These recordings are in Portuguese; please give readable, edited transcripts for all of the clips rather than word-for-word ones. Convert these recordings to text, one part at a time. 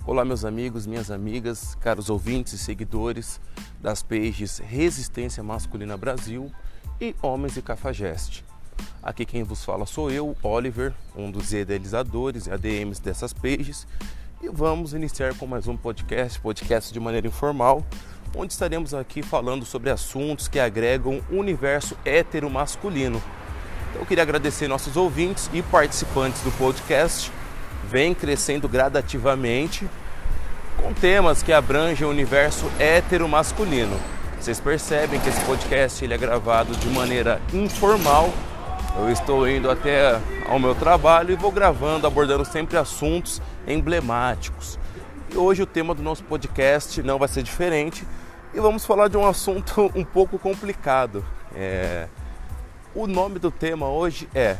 Olá meus amigos, minhas amigas, caros ouvintes e seguidores das pages Resistência Masculina Brasil e Homens e Cafajeste. Aqui quem vos fala sou eu, Oliver, um dos idealizadores e ADMs dessas pages, e vamos iniciar com mais um podcast de maneira informal, onde estaremos aqui falando sobre assuntos que agregam o universo hétero-masculino. Então eu queria agradecer nossos ouvintes e participantes do podcast. Vem crescendo gradativamente com temas que abrangem o universo hétero-masculino. Vocês percebem que esse podcast ele é gravado de maneira informal. Eu estou indo até ao meu trabalho e vou gravando, abordando sempre assuntos emblemáticos. E hoje o tema do nosso podcast não vai ser diferente e vamos falar de um assunto um pouco complicado. O nome do tema hoje é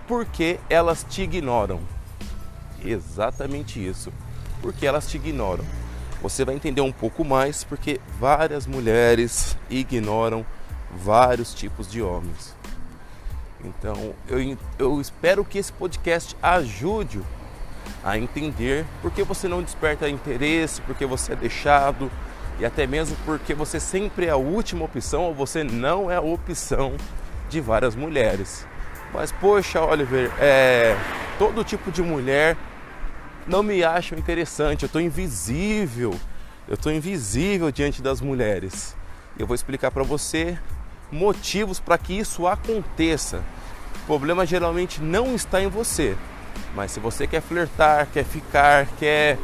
Por que elas te ignoram? Exatamente isso. Por que elas te ignoram? Você vai entender um pouco mais porque várias mulheres ignoram vários tipos de homens. Então, eu espero que esse podcast ajude a entender por que você não desperta interesse, por que você é deixado e até mesmo porque você sempre é a última opção ou você não é a opção de várias mulheres. Mas poxa, Oliver, todo tipo de mulher não me acham interessante, eu estou invisível diante das mulheres. Eu vou explicar para você motivos para que isso aconteça. O problema geralmente não está em você, mas se você quer flertar, quer ficar, quer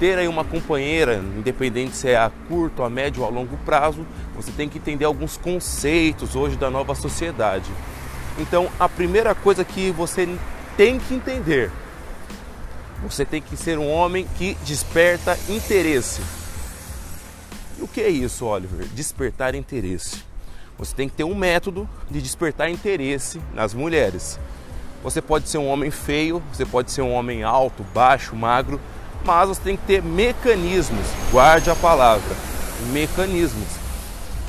ter aí uma companheira, independente se é a curto, a médio ou a longo prazo, você tem que entender alguns conceitos hoje da nova sociedade. Então, a primeira coisa que você tem que entender, você tem que ser um homem que desperta interesse. E o que é isso, Oliver? Despertar interesse. Você tem que ter um método de despertar interesse nas mulheres. Você pode ser um homem feio, você pode ser um homem alto, baixo, magro, mas você tem que ter mecanismos, guarde a palavra, mecanismos.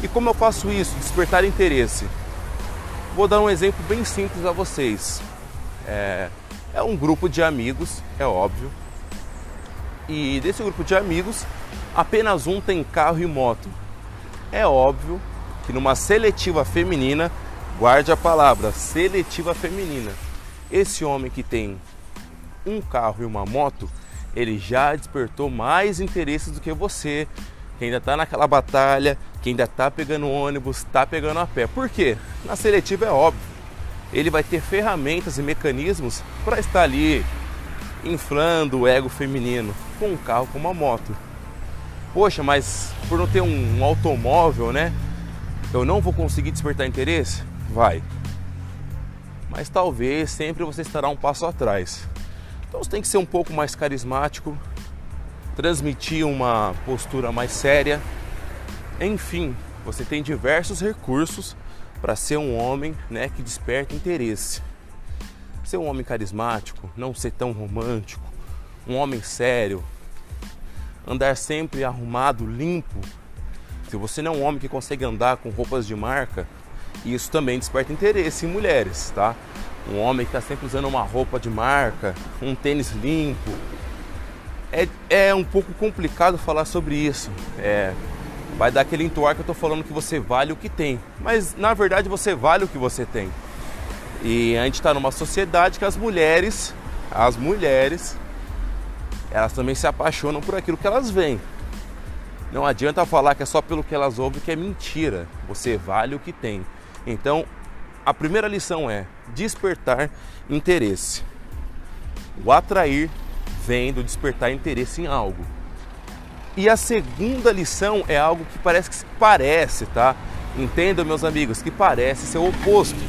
E como eu faço isso? Despertar interesse. Vou dar um exemplo bem simples a vocês. É um grupo de amigos, é óbvio. E desse grupo de amigos, apenas um tem carro e moto. É óbvio que numa seletiva feminina, guarde a palavra, seletiva feminina, esse homem que tem um carro e uma moto, ele já despertou mais interesses do que você, que ainda está naquela batalha, que ainda está pegando ônibus, está pegando a pé. Por quê? Na seletiva é óbvio, ele vai ter ferramentas e mecanismos para estar ali inflando o ego feminino com um carro, com uma moto. Poxa, mas por não ter um automóvel, né? Eu não vou conseguir despertar interesse? Vai. Mas talvez sempre você estará um passo atrás. Então você tem que ser um pouco mais carismático, transmitir uma postura mais séria. Enfim, você tem diversos recursos para ser um homem, né, que desperta interesse. Ser um homem carismático, não ser tão romântico, um homem sério, andar sempre arrumado, limpo. Se você não é um homem que consegue andar com roupas de marca, isso também desperta interesse em mulheres, tá? Um homem que está sempre usando uma roupa de marca, um tênis limpo. É um pouco complicado falar sobre isso. Vai dar aquele entoar que eu estou falando que você vale o que tem. Mas na verdade você vale o que você tem. E a gente está numa sociedade que as mulheres, elas também se apaixonam por aquilo que elas veem. Não adianta falar que é só pelo que elas ouvem, que é mentira. Você vale o que tem. Então, a primeira lição é despertar interesse. O atrair vem do despertar interesse em algo. E a segunda lição é algo que parece, tá? Entendam, meus amigos, que parece ser o oposto.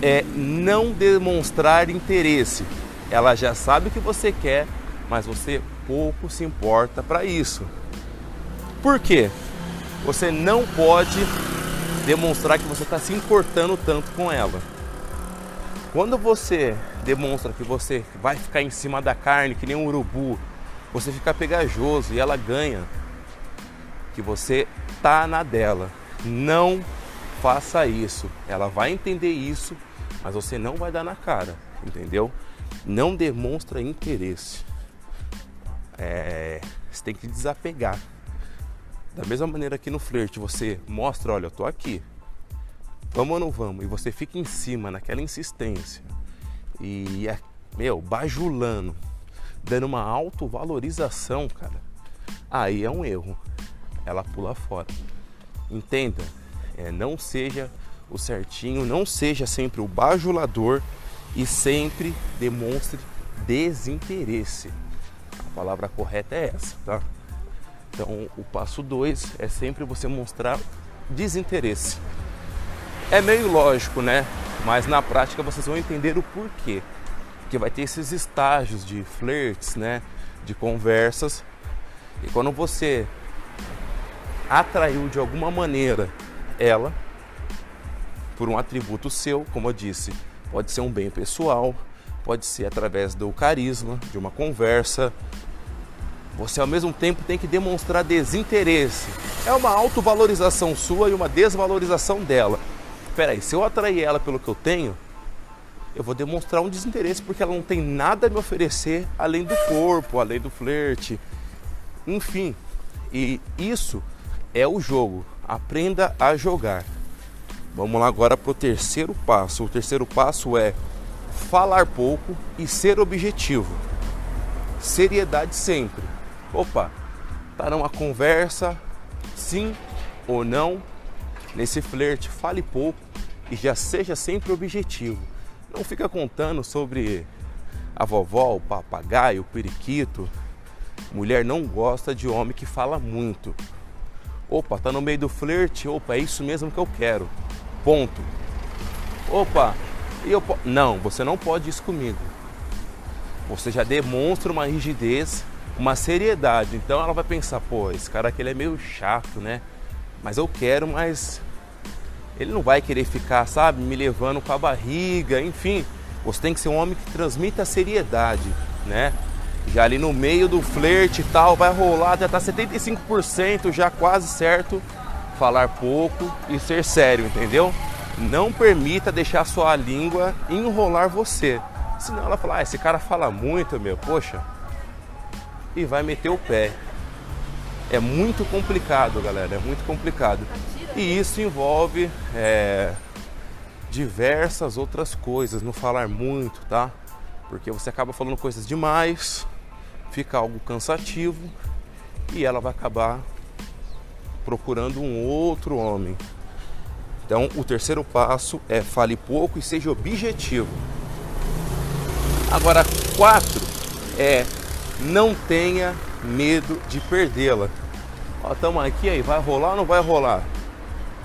É não demonstrar interesse. Ela já sabe o que você quer, mas você pouco se importa para isso. Por quê? Você não pode demonstrar que você está se importando tanto com ela. Quando você demonstra que você vai ficar em cima da carne, que nem um urubu, você fica pegajoso e ela ganha, que você tá na dela. Não faça isso. Ela vai entender isso, mas você não vai dar na cara, entendeu? Não demonstra interesse. você tem que desapegar. Da mesma maneira que no flerte você mostra, olha, eu tô aqui, vamos ou não vamos? E você fica em cima, naquela insistência. E, bajulando, dando uma autovalorização, cara, aí é um erro. Ela pula fora. Entenda, não seja o certinho, não seja sempre o bajulador e sempre demonstre desinteresse. A palavra correta é essa, tá? Então, o passo 2 é sempre você mostrar desinteresse. É meio lógico, né? Mas na prática vocês vão entender o porquê. Porque vai ter esses estágios de flertes, né? De conversas. E quando você atraiu de alguma maneira ela, por um atributo seu, como eu disse, pode ser um bem pessoal, pode ser através do carisma, de uma conversa, você ao mesmo tempo tem que demonstrar desinteresse. É uma autovalorização sua e uma desvalorização dela. Peraí, se eu atrair ela pelo que eu tenho, eu vou demonstrar um desinteresse porque ela não tem nada a me oferecer além do corpo, além do flerte, enfim. E isso é o jogo. Aprenda a jogar. Vamos lá agora para o terceiro passo. O terceiro passo é falar pouco e ser objetivo. Seriedade sempre. Opa, tá numa conversa, sim ou não, nesse flerte, fale pouco e já seja sempre objetivo. Não fica contando sobre a vovó, o papagaio, o periquito. Mulher não gosta de homem que fala muito. Opa, tá no meio do flerte, opa, é isso mesmo que eu quero. Ponto. Opa, não, você não pode isso comigo. Você já demonstra uma rigidez, uma seriedade. Então ela vai pensar, pô, esse cara aqui ele é meio chato, né? Mas eu quero, mas ele não vai querer ficar, sabe, me levando com a barriga, enfim. Você tem que ser um homem que transmita seriedade, né? Já ali no meio do flerte e tal, vai rolar, já tá 75% já quase certo. Falar pouco e ser sério, entendeu? Não permita deixar sua língua enrolar você. Senão ela fala, esse cara fala muito, poxa. E vai meter o pé. É muito complicado, galera, é muito complicado. E isso envolve diversas outras coisas, não falar muito, tá? Porque você acaba falando coisas demais, fica algo cansativo e ela vai acabar procurando um outro homem. Então, o terceiro passo é fale pouco e seja objetivo. Agora, 4 é não tenha medo de perdê-la. Ó, estamos aqui, aí vai rolar ou não vai rolar?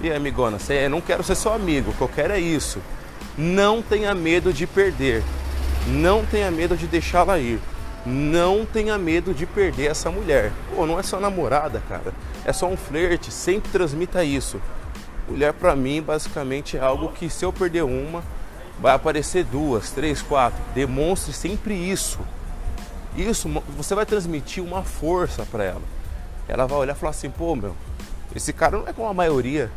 E aí, amigona, não quero ser seu amigo, o que eu quero é isso. Não tenha medo de perder. Não tenha medo de deixá-la ir. Não tenha medo de perder essa mulher. Pô, não é só namorada, cara. É só um flerte, sempre transmita isso. Mulher pra mim basicamente é algo que se eu perder uma, vai aparecer 2, 3, 4. Demonstre sempre isso. Isso, você vai transmitir uma força pra ela. Ela vai olhar e falar assim, pô, esse cara não é como a maioria.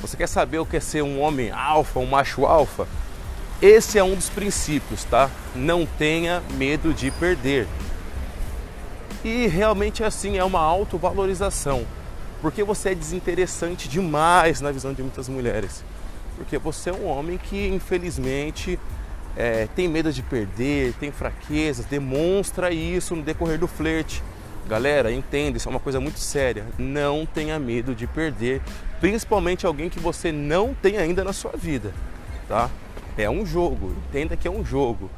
Você quer saber o que é ser um homem alfa, um macho alfa? Esse é um dos princípios, tá? Não tenha medo de perder. E realmente é assim, é uma autovalorização. Porque você é desinteressante demais na visão de muitas mulheres. Porque você é um homem que, infelizmente, tem medo de perder, tem fraquezas, demonstra isso no decorrer do flerte. Galera, entenda, isso é uma coisa muito séria. Não tenha medo de perder, principalmente alguém que você não tem ainda na sua vida, tá? É um jogo, entenda que é um jogo.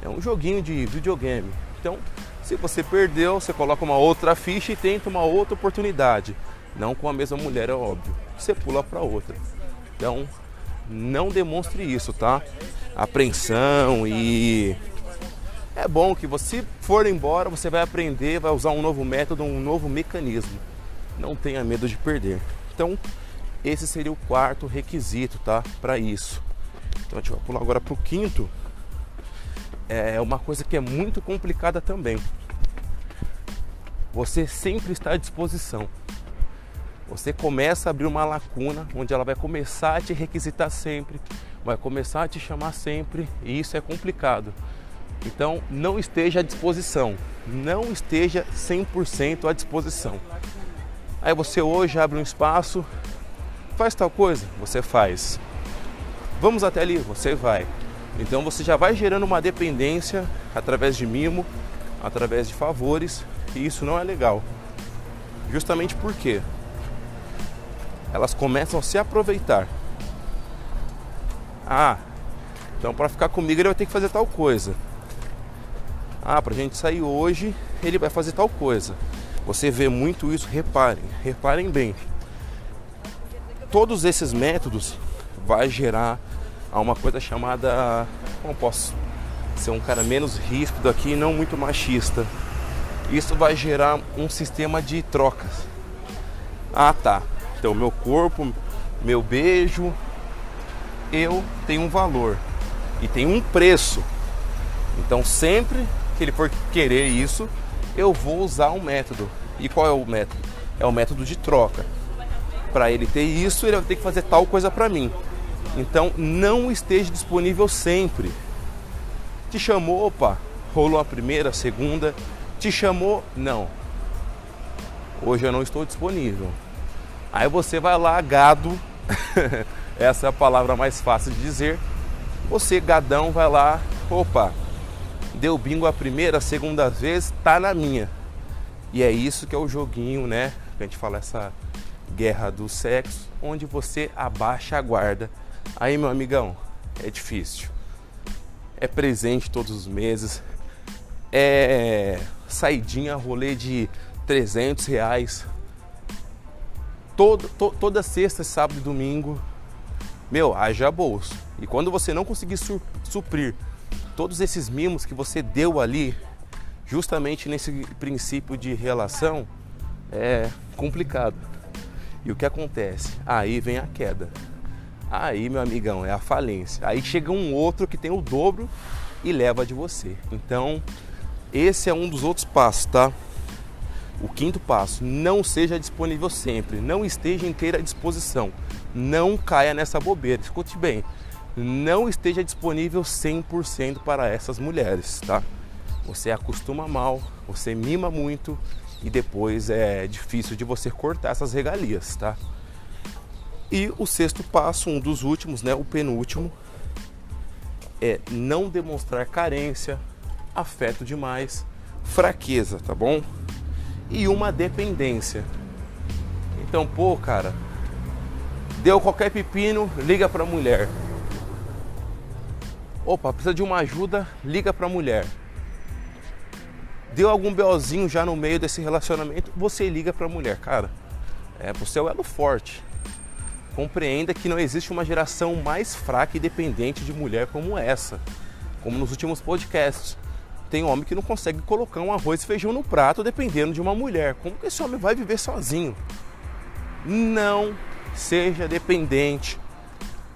É um joguinho de videogame. Então, se você perdeu, você coloca uma outra ficha e tenta uma outra oportunidade. Não com a mesma mulher, é óbvio. Você pula para outra. Então, não demonstre isso, tá? Apreensão e... É bom que você for embora, você vai aprender, vai usar um novo método, um novo mecanismo. Não tenha medo de perder. Então, esse seria o 4º requisito, tá? Para isso. Então, a gente vai pular agora para o 5º. É uma coisa que é muito complicada também. Você sempre está à disposição. Você começa a abrir uma lacuna onde ela vai começar a te requisitar sempre, vai começar a te chamar sempre, e isso é complicado. Então não esteja à disposição, não esteja 100% à disposição. Aí você hoje abre um espaço, faz tal coisa, você faz. Vamos até ali, você vai. Então você já vai gerando uma dependência através de mimo, através de favores, e isso não é legal. Justamente porque elas começam a se aproveitar. Ah, então para ficar comigo ele vai ter que fazer tal coisa. Ah, pra gente sair hoje ele vai fazer tal coisa. Você vê muito isso, reparem bem. Todos esses métodos vai gerar uma coisa chamada, como posso ser um cara menos ríspido aqui, não muito machista. Isso vai gerar um sistema de trocas. Ah, tá. Então meu corpo, meu beijo, eu tenho um valor e tem um preço. Então sempre que ele for querer isso, eu vou usar um método. E qual é o método? É o método de troca. Para ele ter isso, ele vai ter que fazer tal coisa para mim. Então não esteja disponível sempre. Te chamou, opa, rolou a primeira, a segunda. Te chamou, não. Hoje eu não estou disponível. Aí você vai lá, gado. Essa é a palavra mais fácil de dizer. Você, gadão, vai lá, opa, deu bingo a primeira, a segunda vez, tá na minha. E é isso que é o joguinho, né? A gente fala essa guerra do sexo, onde você abaixa a guarda. Aí, meu amigão, é difícil. É presente todos os meses. É saidinha, rolê de R$300. Toda sexta, sábado e domingo. Meu, haja bolso. E quando você não conseguir suprir todos esses mimos que você deu ali, justamente nesse princípio de relação, é complicado. E o que acontece? Aí vem a queda. Aí, meu amigão, é a falência. Aí chega um outro que tem o dobro e leva de você. Então, esse é um dos outros passos, tá? O quinto passo, não seja disponível sempre. Não esteja inteira à disposição. Não caia nessa bobeira. Escute bem. Não esteja disponível 100% para essas mulheres, tá? Você acostuma mal, você mima muito e depois é difícil de você cortar essas regalias, tá? E o sexto passo, um dos últimos, né, o penúltimo, é não demonstrar carência, afeto demais, fraqueza, tá bom? E uma dependência. Então, pô, cara, deu qualquer pepino, liga pra mulher. Opa, precisa de uma ajuda, liga pra mulher. Deu algum BOzinho já no meio desse relacionamento, você liga pra mulher. Cara, você é o elo forte. Compreenda que não existe uma geração mais fraca e dependente de mulher como essa. Como nos últimos podcasts. Tem homem que não consegue colocar um arroz e feijão no prato dependendo de uma mulher. Como que esse homem vai viver sozinho? Não seja dependente.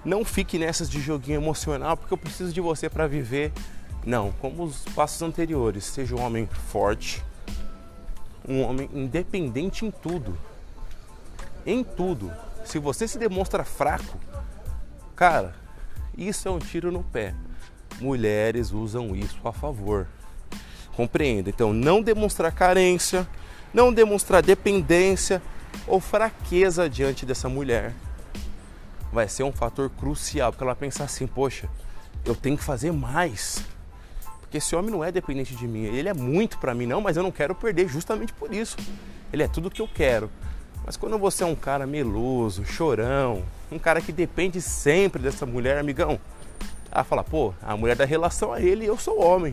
Não fique nessas de joguinho emocional porque eu preciso de você para viver. Não, como os passos anteriores. Seja um homem forte. Um homem independente em tudo. Em tudo. Se você se demonstra fraco, cara, isso é um tiro no pé. Mulheres usam isso a favor. Compreenda. Então, não demonstrar carência, não demonstrar dependência ou fraqueza diante dessa mulher vai ser um fator crucial, porque ela vai pensar assim, poxa, eu tenho que fazer mais. Porque esse homem não é dependente de mim, ele é muito pra mim, não, mas eu não quero perder justamente por isso. Ele é tudo que eu quero. Mas quando você é um cara meloso, chorão, um cara que depende sempre dessa mulher, amigão, ela fala, pô, a mulher da relação é ele e eu sou o homem.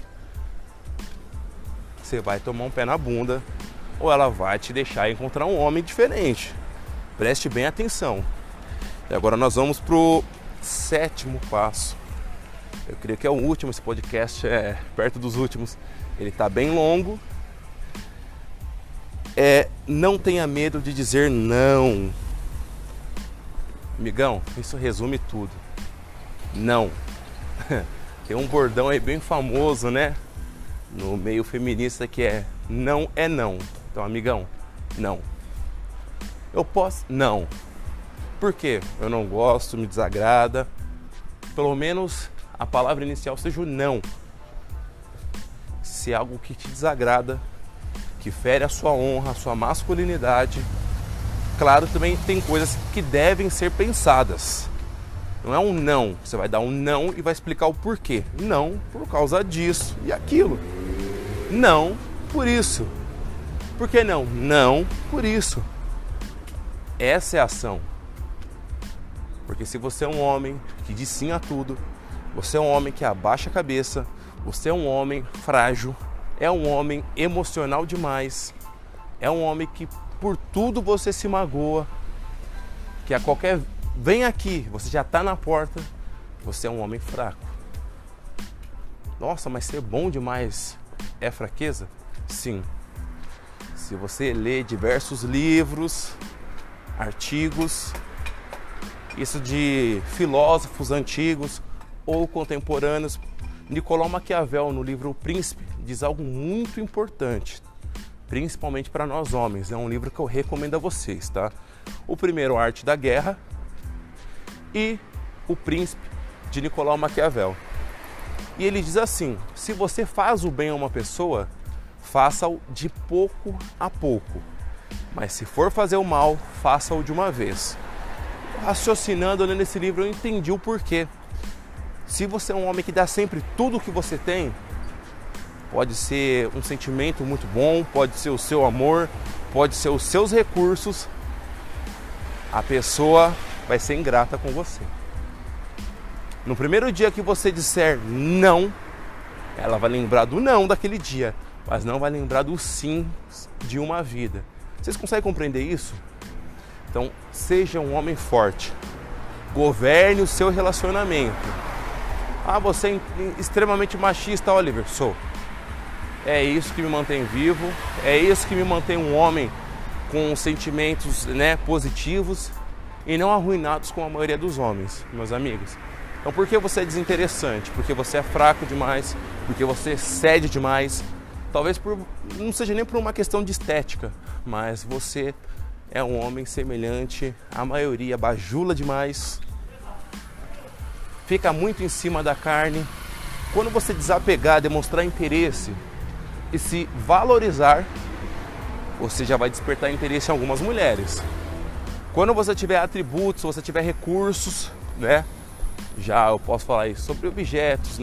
Você vai tomar um pé na bunda ou ela vai te deixar encontrar um homem diferente. Preste bem atenção. E agora nós vamos pro sétimo passo. Eu creio que é o último, esse podcast é perto dos últimos. Ele tá bem longo. Não tenha medo de dizer não. Amigão, isso resume tudo. Não. Tem um bordão aí bem famoso, né? No meio feminista que é não é não. Então, amigão, não. Eu posso? Não. Por quê? Eu não gosto, me desagrada. Pelo menos a palavra inicial seja o não. ser algo que te desagrada, que fere a sua honra, a sua masculinidade. Claro, também tem coisas que devem ser pensadas. Não é um não, você vai dar um não e vai explicar o porquê. Não por causa disso e aquilo. Não por isso. Por que não? Não por isso. Essa é a ação. Porque se você é um homem que diz sim a tudo, você é um homem que abaixa a cabeça, você é um homem frágil, é um homem emocional demais, é um homem que por tudo você se magoa, que a qualquer... Vem aqui, você já está na porta, você é um homem fraco. Nossa, mas ser bom demais é fraqueza? Sim. Se você lê diversos livros, artigos, isso de filósofos antigos ou contemporâneos, Nicolau Maquiavel, no livro O Príncipe, diz algo muito importante, principalmente para nós homens. É um livro que eu recomendo a vocês, tá? O primeiro, A Arte da Guerra, e O Príncipe, de Nicolau Maquiavel. E ele diz assim: se você faz o bem a uma pessoa, faça-o de pouco a pouco. Mas se for fazer o mal, faça-o de uma vez. Raciocinando nesse livro, eu entendi o porquê. Se você é um homem que dá sempre tudo o que você tem, pode ser um sentimento muito bom, pode ser o seu amor, pode ser os seus recursos, a pessoa vai ser ingrata com você. No primeiro dia que você disser não, ela vai lembrar do não daquele dia, mas não vai lembrar do sim de uma vida. Vocês conseguem compreender isso? Então, seja um homem forte. Governe o seu relacionamento. Ah, você é extremamente machista, Oliver. Sou. É isso que me mantém vivo. É isso que me mantém um homem com sentimentos, positivos e não arruinados com a maioria dos homens, meus amigos. Então, por que você é desinteressante? Porque você é fraco demais, porque você cede demais. Talvez não seja nem por uma questão de estética, mas você é um homem semelhante à maioria, bajula demais, fica muito em cima da carne. Quando você desapegar, demonstrar interesse e se valorizar, você já vai despertar interesse em algumas mulheres. Quando você tiver atributos, você tiver recursos, já eu posso falar isso sobre objetos,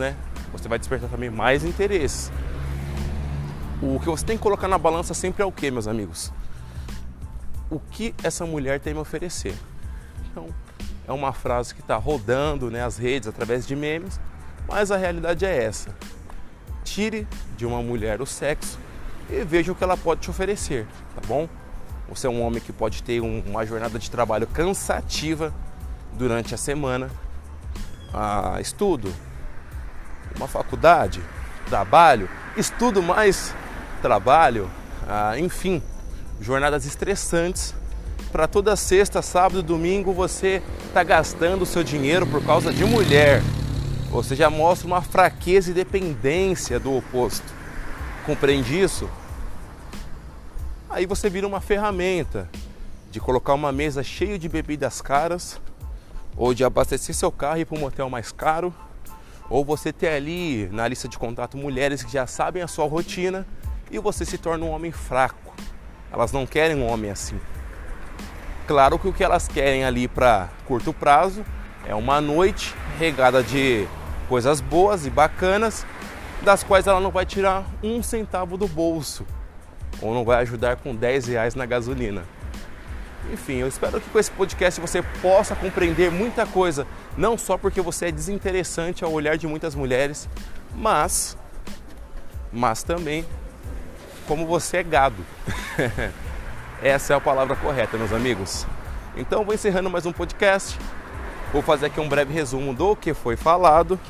você vai despertar também mais interesse. O que você tem que colocar na balança sempre é o que, meus amigos? O que essa mulher tem a me oferecer? Então, é uma frase que está rodando nas redes através de memes, mas a realidade é essa. Tire de uma mulher o sexo e veja o que ela pode te oferecer, tá bom? Você é um homem que pode ter uma jornada de trabalho cansativa durante a semana. Estudo, uma faculdade, trabalho, estudo mais trabalho, enfim, jornadas estressantes. Para toda sexta, sábado e domingo você está gastando o seu dinheiro por causa de mulher. Você já mostra uma fraqueza e dependência do oposto. Compreende isso? Aí você vira uma ferramenta de colocar uma mesa cheia de bebidas caras, ou de abastecer seu carro e ir para um motel mais caro, ou você ter ali na lista de contato mulheres que já sabem a sua rotina e você se torna um homem fraco. Elas não querem um homem assim. Claro que o que elas querem ali para curto prazo é uma noite regada de coisas boas e bacanas, das quais ela não vai tirar um centavo do bolso, ou não vai ajudar com 10 reais na gasolina. Enfim, eu espero que com esse podcast você possa compreender muita coisa, não só porque você é desinteressante ao olhar de muitas mulheres, mas também como você é gado. Essa é a palavra correta, meus amigos. Então, vou encerrando mais um podcast. Vou fazer aqui um breve resumo do que foi falado,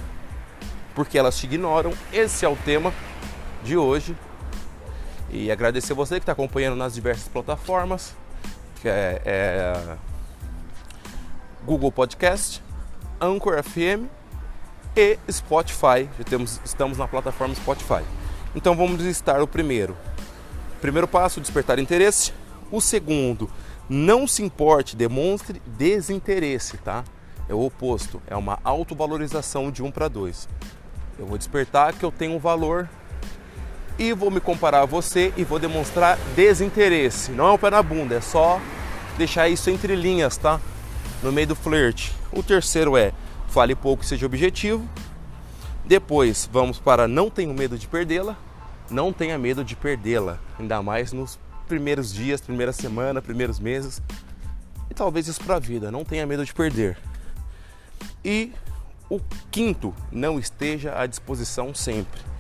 porque elas te ignoram. Esse é o tema de hoje. E agradecer você que está acompanhando nas diversas plataformas, que é Google Podcast, Anchor FM e Spotify. Estamos na plataforma Spotify. Então vamos listar o primeiro. Primeiro passo, despertar interesse. O segundo, não se importe, demonstre desinteresse, tá? É o oposto, é uma autovalorização de 1 para 2. Eu vou despertar que eu tenho um valor E vou me comparar a você e vou demonstrar desinteresse. Não é um pé na bunda, é só deixar isso entre linhas, tá? No meio do flerte. O terceiro é fale pouco e seja objetivo. Depois vamos para não tenho medo de perdê-la. Não tenha medo de perdê-la, ainda mais nos primeiros dias, primeira semana, primeiros meses. E talvez isso para a vida, não tenha medo de perder. E o quinto, não esteja à disposição sempre.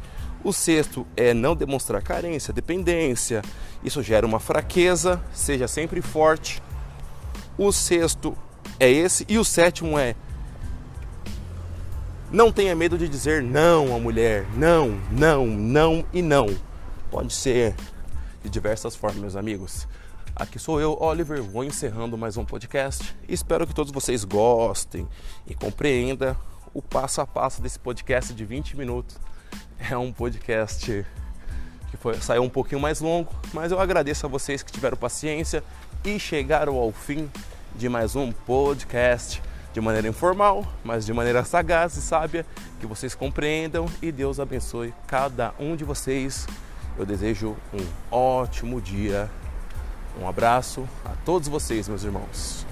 O sexto é não demonstrar carência, dependência. Isso gera uma fraqueza, seja sempre forte. O sexto é esse. E o sétimo é não tenha medo de dizer não à mulher. Não, não, não e não. Pode ser de diversas formas, meus amigos. Aqui sou eu, Oliver, vou encerrando mais um podcast. Espero que todos vocês gostem e compreendam o passo a passo desse podcast de 20 minutos. É um podcast que saiu um pouquinho mais longo, mas eu agradeço a vocês que tiveram paciência e chegaram ao fim de mais um podcast de maneira informal, mas de maneira sagaz e sábia, que vocês compreendam e Deus abençoe cada um de vocês. Eu desejo um ótimo dia. Um abraço a todos vocês, meus irmãos.